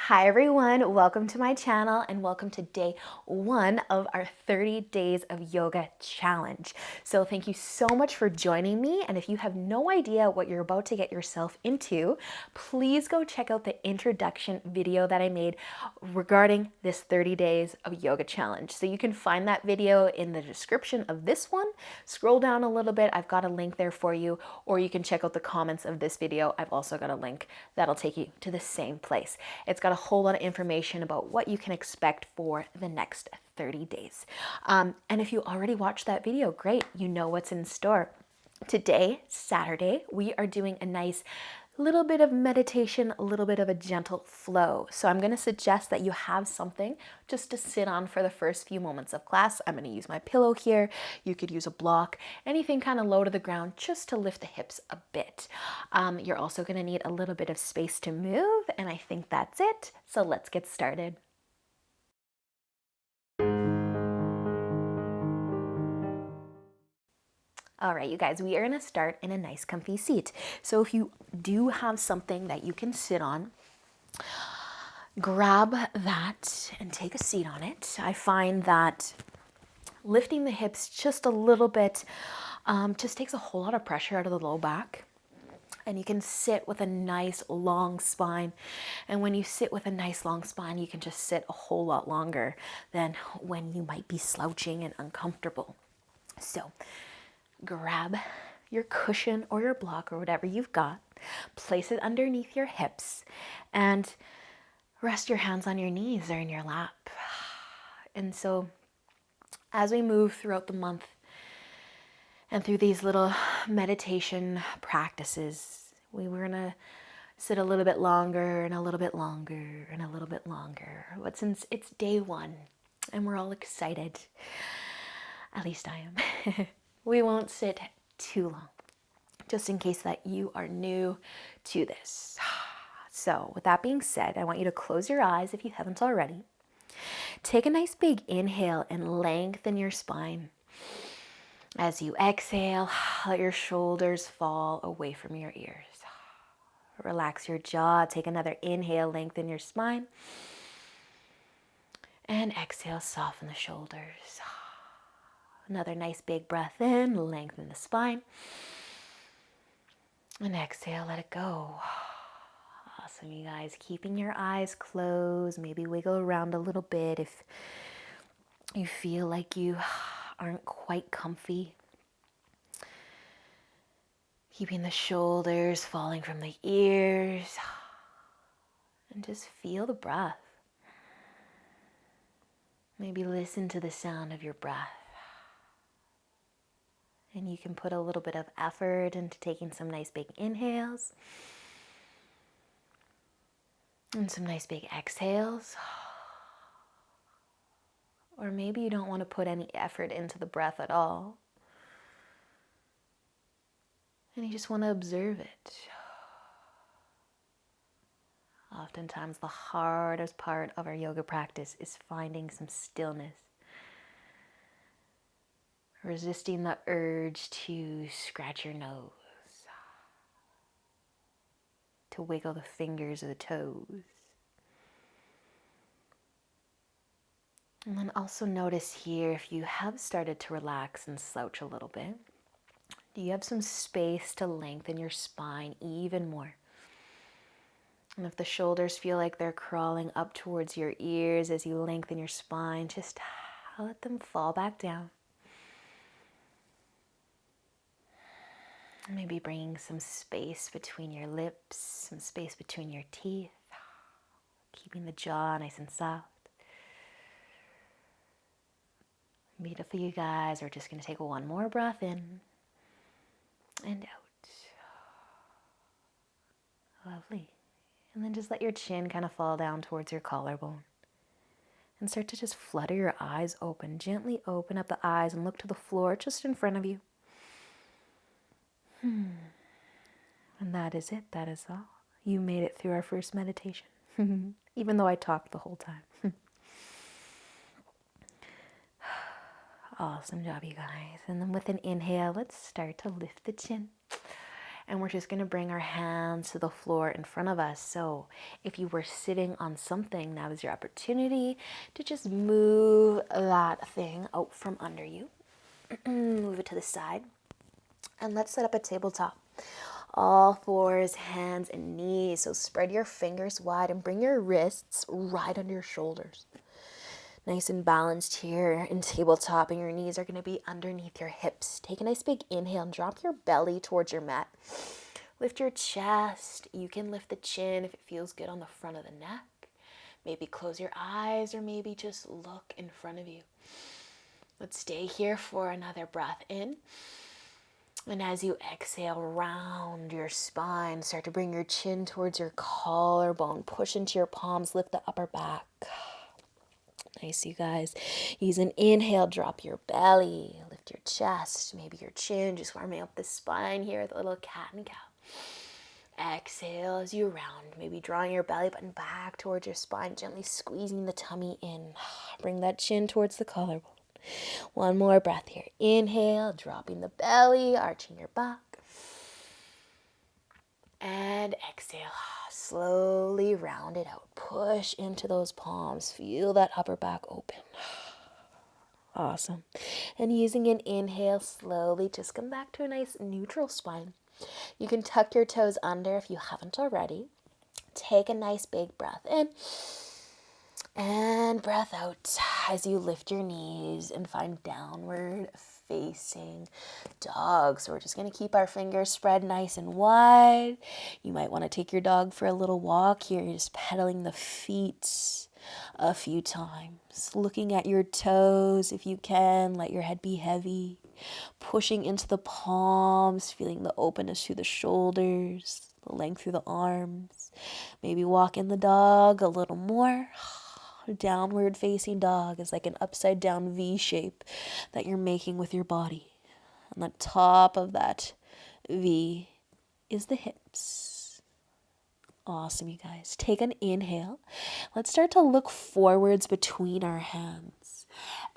Hi everyone, welcome to my channel and welcome to day one of our 30 days of yoga challenge. So thank you so much for joining me, and if you have no idea what you're about to get yourself into, please go check out the introduction video that I made regarding this 30 days of yoga challenge. So you can find that video in the description of this one. Scroll down a little bit, I've got a link there for you, or you can check out the comments of this video. I've also got a link that'll take you to the same place. It's got a whole lot of information about what you can expect for the next 30 days. And if you already watched that video, great, you know what's in store. Today, Saturday, we are doing a nice little bit of meditation, a little bit of a gentle flow. So I'm going to suggest that you have something just to sit on for the first few moments of class. I'm going to use my pillow here. You could use a block, anything kind of low to the ground just to lift the hips a bit. You're also going to need a little bit of space to move, and I think that's it. So let's get started. All right, you guys, we are gonna start in a nice comfy seat. So if you do have something that you can sit on, grab that and take a seat on it. I find that lifting the hips just a little bit just takes a whole lot of pressure out of the low back. And you can sit with a nice long spine. And when you sit with a nice long spine, you can just sit a whole lot longer than when you might be slouching and uncomfortable. So grab your cushion or your block or whatever you've got, place it underneath your hips, and rest your hands on your knees or in your lap. And so as we move throughout the month and through these little meditation practices, we're gonna sit a little bit longer and a little bit longer and a little bit longer. But since it's day one and we're all excited, at least I am, we won't sit too long, just in case that you are new to this. So with that being said, I want you to close your eyes if you haven't already. Take a nice big inhale and lengthen your spine. As you exhale, let your shoulders fall away from your ears. Relax your jaw. Take another inhale, lengthen your spine. And exhale, soften the shoulders. Another nice big breath in, lengthen the spine. And exhale, let it go. Awesome, you guys. Keeping your eyes closed, maybe wiggle around a little bit if you feel like you aren't quite comfy. Keeping the shoulders falling from the ears. And just feel the breath. Maybe listen to the sound of your breath. And you can put a little bit of effort into taking some nice big inhales and some nice big exhales. Or maybe you don't want to put any effort into the breath at all, and you just want to observe it. Oftentimes the hardest part of our yoga practice is finding some stillness. Resisting the urge to scratch your nose, to wiggle the fingers or the toes. And then also notice here if you have started to relax and slouch a little bit, do you have some space to lengthen your spine even more? And if the shoulders feel like they're crawling up towards your ears as you lengthen your spine, just let them fall back down. Maybe bringing some space between your lips, some space between your teeth, keeping the jaw nice and soft. Beautiful, you guys. We're just going to take one more breath in and out. Lovely. And then just let your chin kind of fall down towards your collarbone. And start to just flutter your eyes open. Gently open up the eyes and look to the floor just in front of you. And that is it. That is all. You made it through our first meditation, even though I talked the whole time. Awesome job, you guys. And then with an inhale, let's start to lift the chin. And we're just going to bring our hands to the floor in front of us. So if you were sitting on something, now is your opportunity to just move that thing out from under you. Move it to the side. And let's set up a tabletop. All fours, hands and knees. So spread your fingers wide and bring your wrists right under your shoulders. Nice and balanced here in tabletop, and your knees are going to be underneath your hips. Take a nice big inhale and drop your belly towards your mat. Lift your chest. You can lift the chin if it feels good on the front of the neck. Maybe close your eyes or maybe just look in front of you. Let's stay here for another breath in. And as you exhale, round your spine. Start to bring your chin towards your collarbone. Push into your palms. Lift the upper back. Nice, you guys. Use an inhale, drop your belly, lift your chest, maybe your chin, just warming up the spine here with a little cat and cow. Exhale as you round, maybe drawing your belly button back towards your spine, gently squeezing the tummy in. Bring that chin towards the collarbone. One more breath here. Inhale, dropping the belly, arching your back. And exhale, slowly round it out. Push into those palms. Feel that upper back open. Awesome. And using an inhale, slowly just come back to a nice neutral spine. You can tuck your toes under if you haven't already. Take a nice big breath in. And breath out as you lift your knees and find downward facing dog. So we're just going to keep our fingers spread nice and wide. You might want to take your dog for a little walk here. You're just pedaling the feet a few times. Looking at your toes if you can. Let your head be heavy. Pushing into the palms, feeling the openness through the shoulders, the length through the arms. Maybe walk in the dog a little more. Downward facing dog is like an upside down V shape that you're making with your body. On the top of that V is the hips. Awesome, you guys. Take an inhale. Let's start to look forwards between our hands.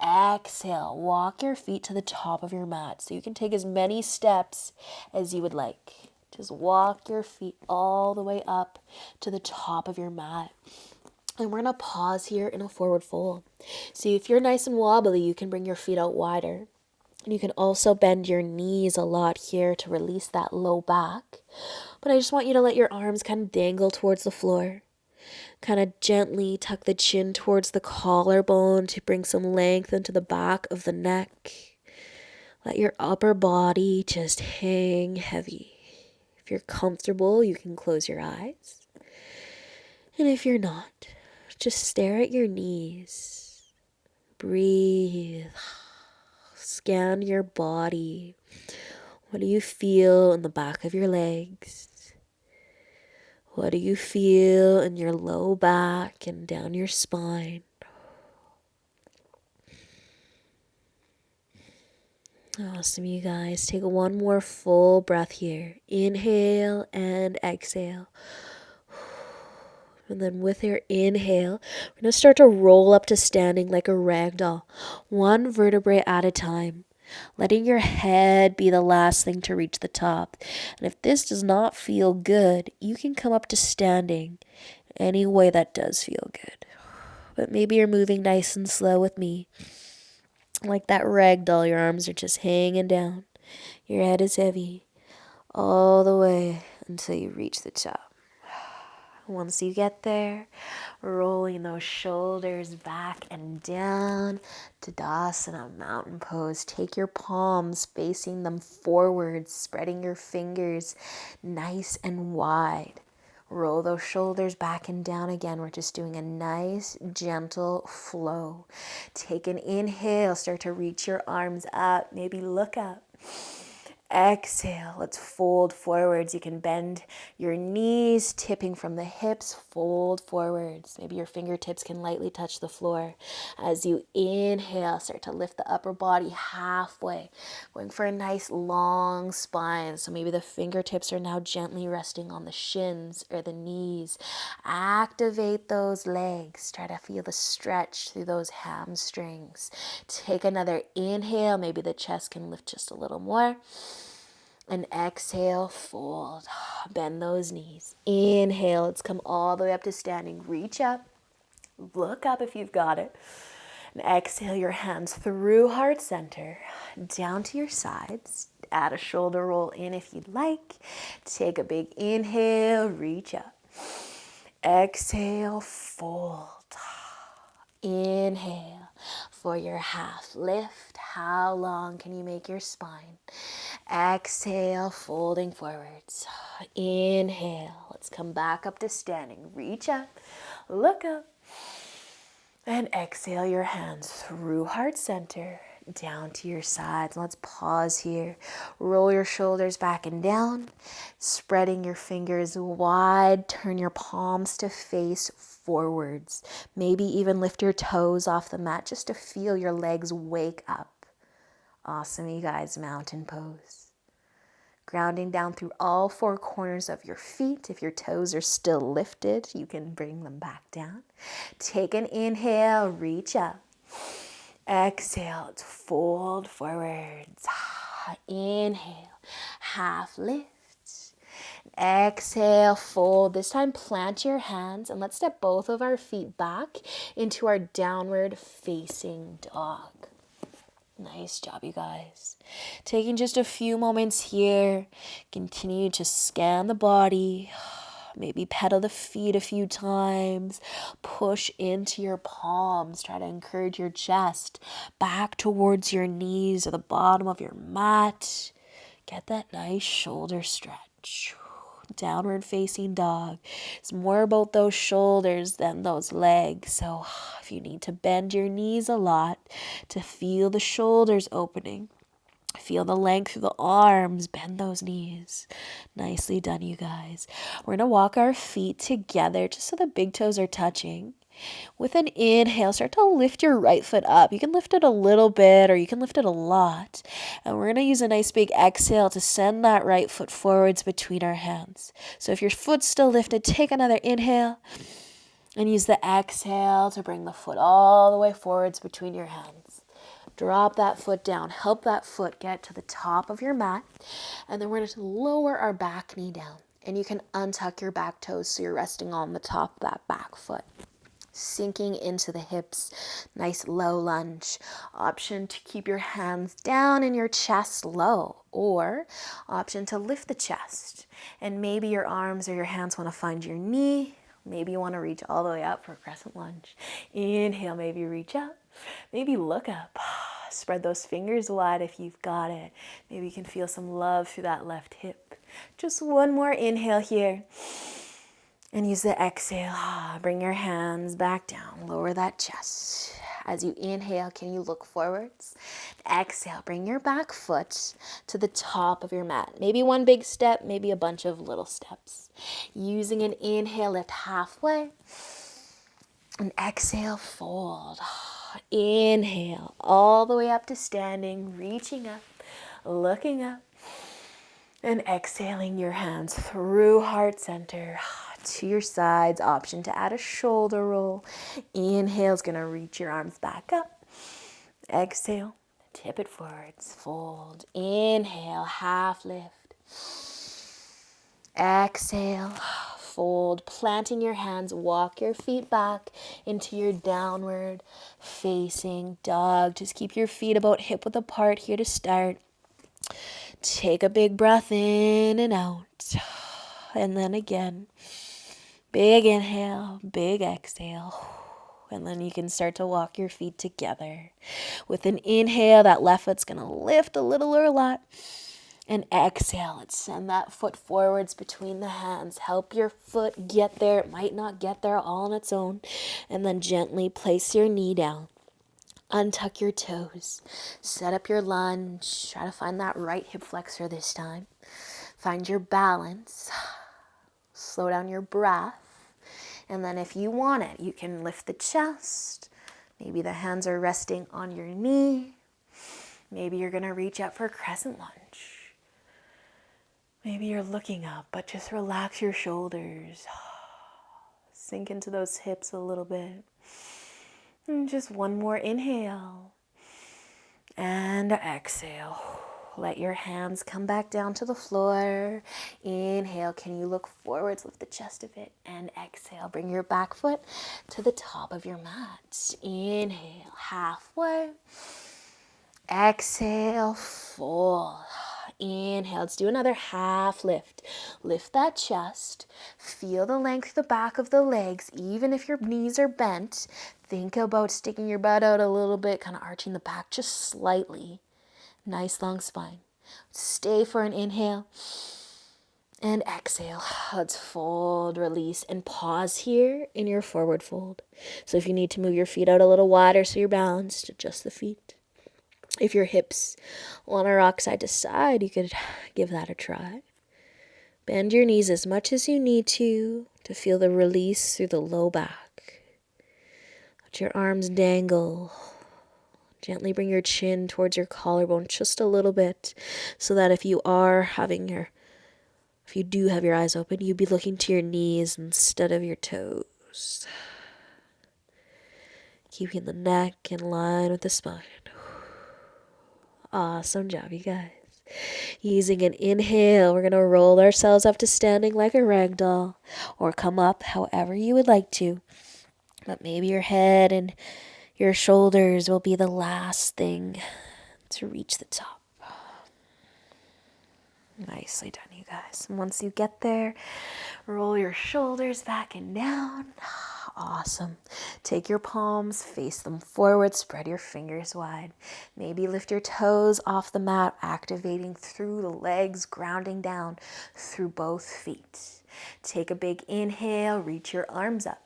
Exhale. Walk your feet to the top of your mat so you can take as many steps as you would like. Just walk your feet all the way up to the top of your mat. And we're going to pause here in a forward fold. So if you're nice and wobbly, you can bring your feet out wider. And you can also bend your knees a lot here to release that low back. But I just want you to let your arms kind of dangle towards the floor. Kind of gently tuck the chin towards the collarbone to bring some length into the back of the neck. Let your upper body just hang heavy. If you're comfortable, you can close your eyes. And if you're not, just stare at your knees. Breathe. Scan your body. What do you feel in the back of your legs? What do you feel in your low back and down your spine? Awesome, you guys. Take one more full breath here. Inhale and exhale. And then with your inhale, we're going to start to roll up to standing like a rag doll, one vertebrae at a time, letting your head be the last thing to reach the top. And if this does not feel good, you can come up to standing any way that does feel good. But maybe you're moving nice and slow with me. Like that rag doll, your arms are just hanging down. Your head is heavy all the way until you reach the top. Once you get there, rolling those shoulders back and down, Tadasana, mountain pose. Take your palms, facing them forwards, spreading your fingers nice and wide. Roll those shoulders back and down again. We're just doing a nice, gentle flow. Take an inhale, start to reach your arms up, maybe look up. Exhale, let's fold forwards. You can bend your knees, tipping from the hips, fold forwards. Maybe your fingertips can lightly touch the floor. As you inhale, start to lift the upper body halfway, going for a nice long spine. So maybe the fingertips are now gently resting on the shins or the knees. Activate those legs. Try to feel the stretch through those hamstrings. Take another inhale. Maybe the chest can lift just a little more. And exhale, fold. Bend those knees. Inhale, let's come all the way up to standing. Reach up. Look up if you've got it. And exhale your hands through heart center, down to your sides. Add a shoulder roll in if you'd like. Take a big inhale, reach up. Exhale, fold. Inhale for your half lift. How long can you make your spine? Exhale, folding forwards. Inhale. Let's come back up to standing. Reach up, look up. And exhale your hands through heart center, down to your sides. Let's pause here. Roll your shoulders back and down, spreading your fingers wide. Turn your palms to face forwards. Maybe even lift your toes off the mat just to feel your legs wake up. Awesome, you guys. Mountain pose. Grounding down through all four corners of your feet. If your toes are still lifted, you can bring them back down. Take an inhale, reach up. Exhale, fold forwards. Inhale, half lift. Exhale, fold. This time plant your hands and let's step both of our feet back into our downward facing dog. Nice job, you guys. Taking just a few moments here. Continue to scan the body. Maybe pedal the feet a few times. Push into your palms. Try to encourage your chest back towards your knees or the bottom of your mat. Get that nice shoulder stretch. Downward facing dog. It's more about those shoulders than those legs. So if you need to bend your knees a lot to feel the shoulders opening, feel the length through the arms, bend those knees. Nicely done, you guys. We're going to walk our feet together just so the big toes are touching. With an inhale, start to lift your right foot up. You can lift it a little bit or you can lift it a lot. And we're going to use a nice big exhale to send that right foot forwards between our hands. So if your foot's still lifted, take another inhale and use the exhale to bring the foot all the way forwards between your hands. Drop that foot down. Help that foot get to the top of your mat. And then we're going to lower our back knee down. And you can untuck your back toes so you're resting on the top of that back foot. Sinking into the hips, nice low lunge. Option to keep your hands down and your chest low, or option to lift the chest. And maybe your arms or your hands want to find your knee. Maybe you want to reach all the way up for a crescent lunge. Inhale, maybe reach up. Maybe look up. Spread those fingers wide if you've got it. Maybe you can feel some love through that left hip. Just one more inhale here. And use the exhale. Bring your hands back down. Lower that chest. As you inhale, can you look forwards? Exhale. Bring your back foot to the top of your mat. Maybe one big step, maybe a bunch of little steps. Using an inhale, lift halfway. And exhale, fold. Inhale, all the way up to standing, reaching up, looking up. And exhaling your hands through heart center. To your sides, option to add a shoulder roll. Inhale is going to reach your arms back up. Exhale, tip it forwards, fold. Inhale, half lift. Exhale, fold. Planting your hands, walk your feet back into your downward facing dog. Just keep your feet about hip width apart here to start. Take a big breath in and out. And then again. Big inhale, big exhale. And then you can start to walk your feet together. With an inhale, that left foot's going to lift a little or a lot. And exhale, let's send that foot forwards between the hands. Help your foot get there. It might not get there all on its own. And then gently place your knee down. Untuck your toes. Set up your lunge. Try to find that right hip flexor this time. Find your balance. Slow down your breath. And then if you want it, you can lift the chest. Maybe the hands are resting on your knee. Maybe you're going to reach up for a crescent lunge. Maybe you're looking up, but just relax your shoulders. Sink into those hips a little bit. And just one more inhale. And exhale. Let your hands come back down to the floor. Inhale, can you look forwards, lift the chest a bit, and exhale, bring your back foot to the top of your mat. Inhale, halfway. Exhale, full. Inhale, let's do another half lift. Lift that chest. Feel the length of the back of the legs. Even if your knees are bent, think about sticking your butt out a little bit, kind of arching the back just slightly. Nice long spine. Stay for an inhale and exhale. Let's fold, release, and pause here in your forward fold. So if you need to move your feet out a little wider so you're balanced, adjust the feet. If your hips want to rock side to side, you could give that a try. Bend your knees as much as you need to feel the release through the low back. Let your arms dangle. Gently bring your chin towards your collarbone just a little bit so that if you do have your eyes open, you'd be looking to your knees instead of your toes. Keeping the neck in line with the spine. Awesome job, you guys. Using an inhale, we're going to roll ourselves up to standing like a rag doll, or come up however you would like to. But maybe your head and your shoulders will be the last thing to reach the top. Nicely done, you guys. And once you get there, roll your shoulders back and down. Awesome. Take your palms, face them forward, spread your fingers wide. Maybe lift your toes off the mat, activating through the legs, grounding down through both feet. Take a big inhale, reach your arms up.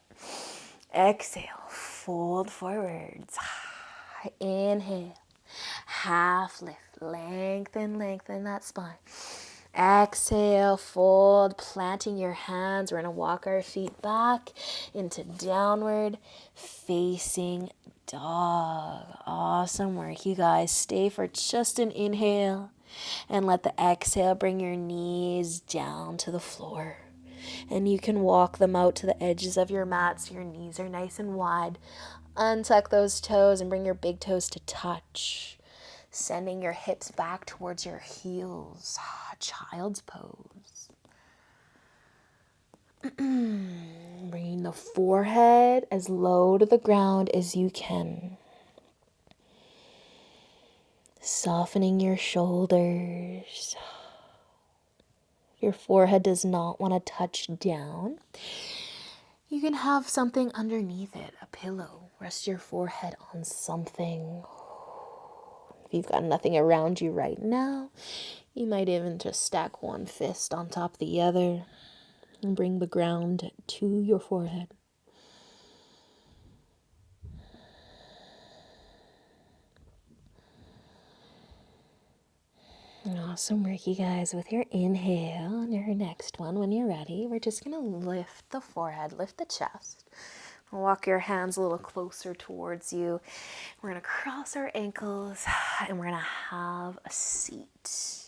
Exhale, fold forwards. Inhale, half lift, lengthen that spine. Exhale, fold, planting your hands. We're going to walk our feet back into downward facing dog. Awesome work, you guys. Stay for just an inhale and let the exhale bring your knees down to the floor. And you can walk them out to the edges of your mat so your knees are nice and wide. Untuck those toes and bring your big toes to touch. Sending your hips back towards your heels. Child's pose. Bringing the forehead as low to the ground as you can. Softening your shoulders. Your forehead does not want to touch down. You can have something underneath it, a pillow. Rest your forehead on something. If you've got nothing around you right now, you might even just stack one fist on top of the other and bring the ground to your forehead. Awesome work, you guys. With your inhale and your next one, when you're ready, we're just going to lift the forehead, lift the chest. Walk your hands a little closer towards you. We're going to cross our ankles and we're going to have a seat.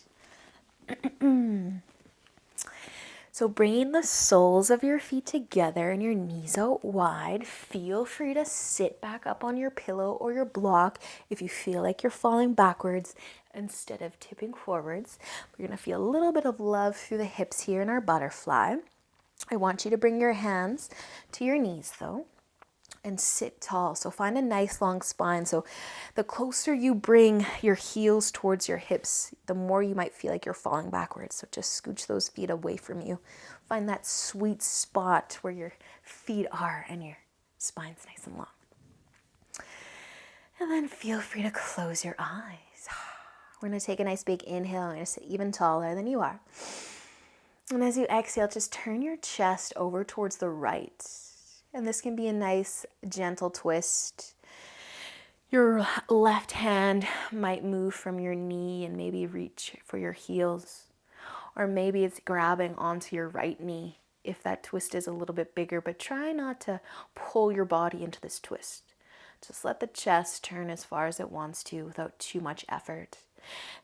So bringing the soles of your feet together and your knees out wide, feel free to sit back up on your pillow or your block if you feel like you're falling backwards instead of tipping forwards. We're going to feel a little bit of love through the hips here in our butterfly. I want you to bring your hands to your knees though and sit tall. So find a nice long spine. So the closer you bring your heels towards your hips, the more you might feel like you're falling backwards. So just scooch those feet away from you. Find that sweet spot where your feet are and your spine's nice and long. And then feel free to close your eyes. We're going to take a nice big inhale. I'm going to sit even taller than you are. And as you exhale, just turn your chest over towards the right. And this can be a nice, gentle twist. Your left hand might move from your knee and maybe reach for your heels. Or maybe it's grabbing onto your right knee if that twist is a little bit bigger. But try not to pull your body into this twist. Just let the chest turn as far as it wants to without too much effort.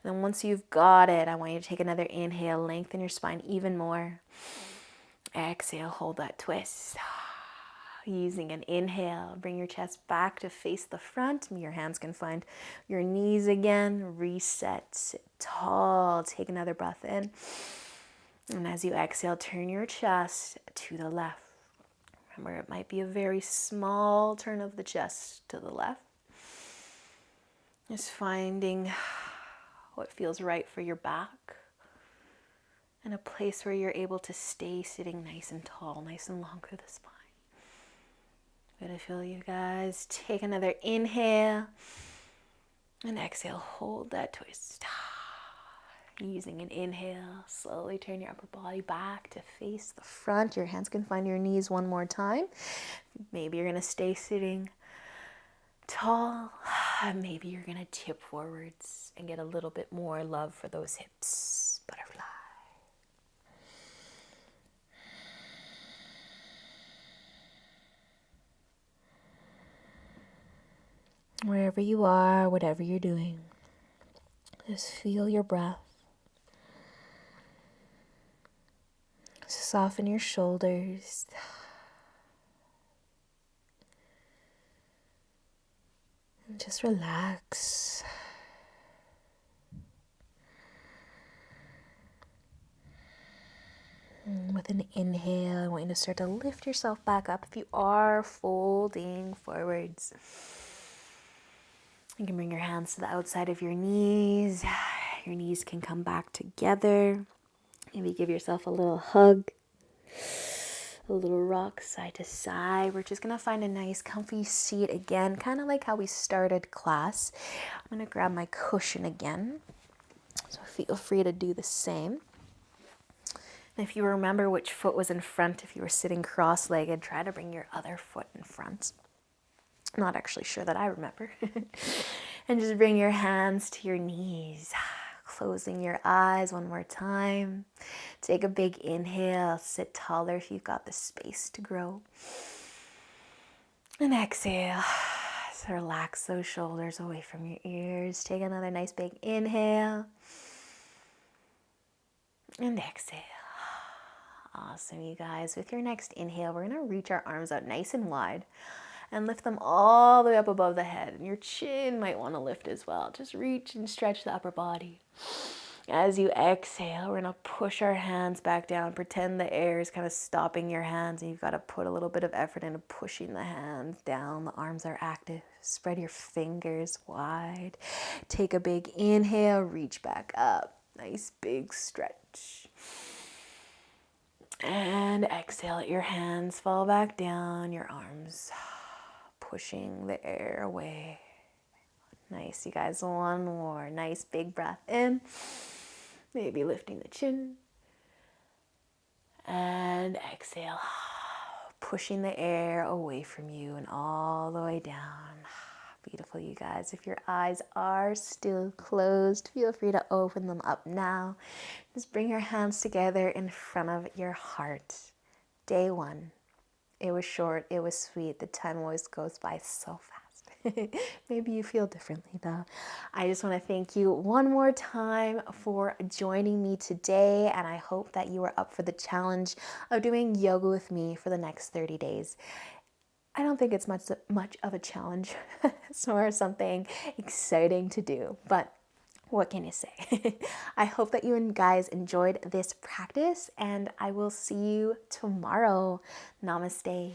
And then once you've got it, I want you to take another inhale, lengthen your spine even more. Exhale, hold that twist. Using an inhale, bring your chest back to face the front. Your hands can find your knees again. Reset, sit tall. Take another breath in. And as you exhale, turn your chest to the left. Remember, it might be a very small turn of the chest to the left. Just finding what feels right for your back and a place where you're able to stay sitting nice and tall, nice and long through the spine. Good to feel you guys. Take another inhale and exhale. Hold that twist. Using an inhale, slowly turn your upper body back to face the front. Your hands can find your knees one more time. Maybe you're going to stay sitting tall. Maybe you're going to tip forwards and get a little bit more love for those hips. Butterfly. Wherever you are, whatever you're doing, just feel your breath. Soften your shoulders. And just relax. And with an inhale, I want you to start to lift yourself back up. If you are folding forwards, you can bring your hands to the outside of your knees. Your knees can come back together. Maybe give yourself a little hug, a little rock side to side. We're just going to find a nice comfy seat again, kind of like how we started class. I'm going to grab my cushion again, so feel free to do the same. And if you remember which foot was in front, if you were sitting cross-legged, try to bring your other foot in front. I'm not actually sure that I remember. And just bring your hands to your knees. Closing your eyes one more time. Take a big inhale. Sit taller if you've got the space to grow. And exhale. So relax those shoulders away from your ears. Take another nice big inhale. And exhale. Awesome, you guys. With your next inhale, we're going to reach our arms out nice and wide and lift them all the way up above the head. And your chin might want to lift as well. Just reach and stretch the upper body. As you exhale, we're going to push our hands back down. Pretend the air is kind of stopping your hands, and you've got to put a little bit of effort into pushing the hands down. The arms are active. Spread your fingers wide. Take a big inhale. Reach back up. Nice big stretch. And exhale. Let your hands fall back down. Your arms pushing the air away. Nice, you guys. One more. Nice big breath in. Maybe lifting the chin. And exhale. Pushing the air away from you and all the way down. Beautiful, you guys. If your eyes are still closed, feel free to open them up now. Just bring your hands together in front of your heart. Day one. It was short, it was sweet. The time always goes by so fast. Maybe you feel differently though. I just want to thank you one more time for joining me today, and I hope that you are up for the challenge of doing yoga with me for the next 30 days. I don't think it's much of a challenge. It's more something exciting to do, but what can you say? I hope that you guys enjoyed this practice, and I will see you tomorrow. Namaste.